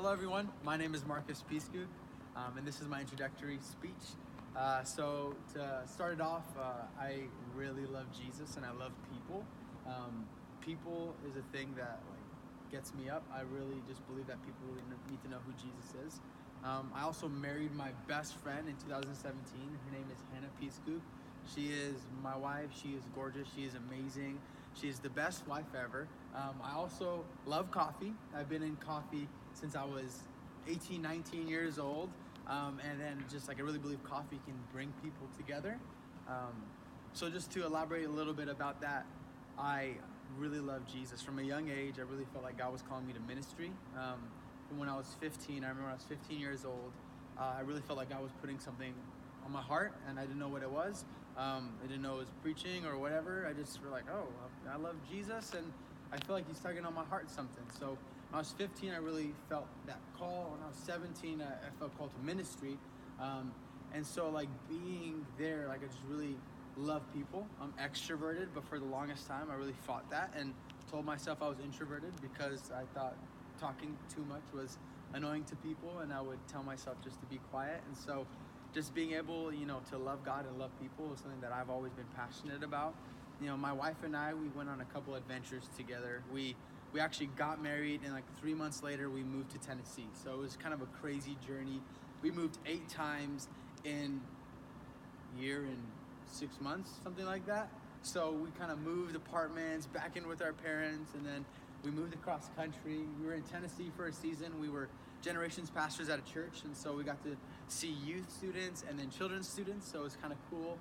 Hello everyone, my name is Marcus Piscu, and this is my introductory speech. So to start it off, I really love Jesus and I love people. People is a thing that gets me up. I really just believe that people really need to know who Jesus is. I also married my best friend in 2017. Her name is Hannah Piscu. She is my wife. She is gorgeous. She is amazing. She is the best wife ever. I also love coffee. I've been in coffee since I was 18, 19 years old. And then I really believe coffee can bring people together. So just to elaborate a little bit about that, I really love Jesus. From a young age, I really felt like God was calling me to ministry. From when I was 15, I remember when I was 15 years old, I really felt like God was putting something on my heart, and I didn't know what it was. I didn't know it was preaching or whatever. I just feel like, oh, I love Jesus, and I feel like He's tugging on my heart something. So when I was 15, I really felt that call. When I was 17, I felt called to ministry. And so being there, I just really love people. I'm extroverted, but for the longest time, I really fought that and told myself I was introverted because I thought talking too much was annoying to people, and I would tell myself just to be quiet. And so just being able, to love God and love people is something that I've always been passionate about. My wife and I, we went on a couple adventures together. We actually got married, and 3 months later, we moved to Tennessee. So it was kind of a crazy journey. We moved 8 times in a year and 6 months, something like that. So we kind of moved apartments, back in with our parents, and then we moved across country. We were in Tennessee for a season. We were generations pastors at a church, and so we got to see youth students and then children's students, so it was kind of cool.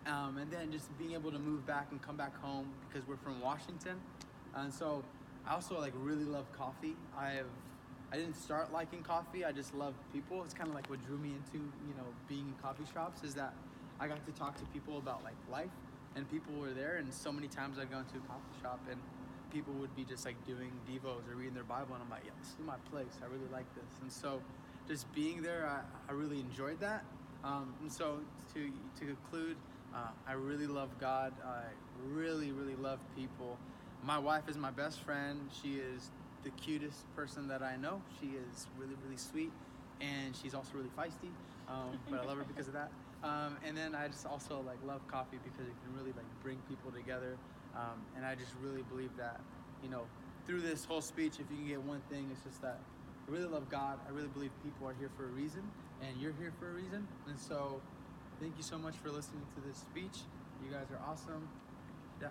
And then just being able to move back and come back home because we're from Washington. And so I also really love coffee. I didn't start liking coffee, I just love people. It's kind of what drew me into being in coffee shops, is that I got to talk to people about life, and people were there. And so many times I'd go into a coffee shop and people would be just doing devos or reading their Bible, and I'm like, yeah, this is my place. I really like this. And so just being there, I really enjoyed that. And so to conclude, I really love God. I really, really love people. My wife is my best friend. She is the cutest person that I know. She is really, really sweet, and she's also really feisty, but I love her because of that. And then I just also love coffee because it can really bring people together. And I just really believe that, through this whole speech, if you can get one thing, it's just that I really love God. I really believe people are here for a reason, and you're here for a reason. And so thank you so much for listening to this speech. You guys are awesome. Yeah.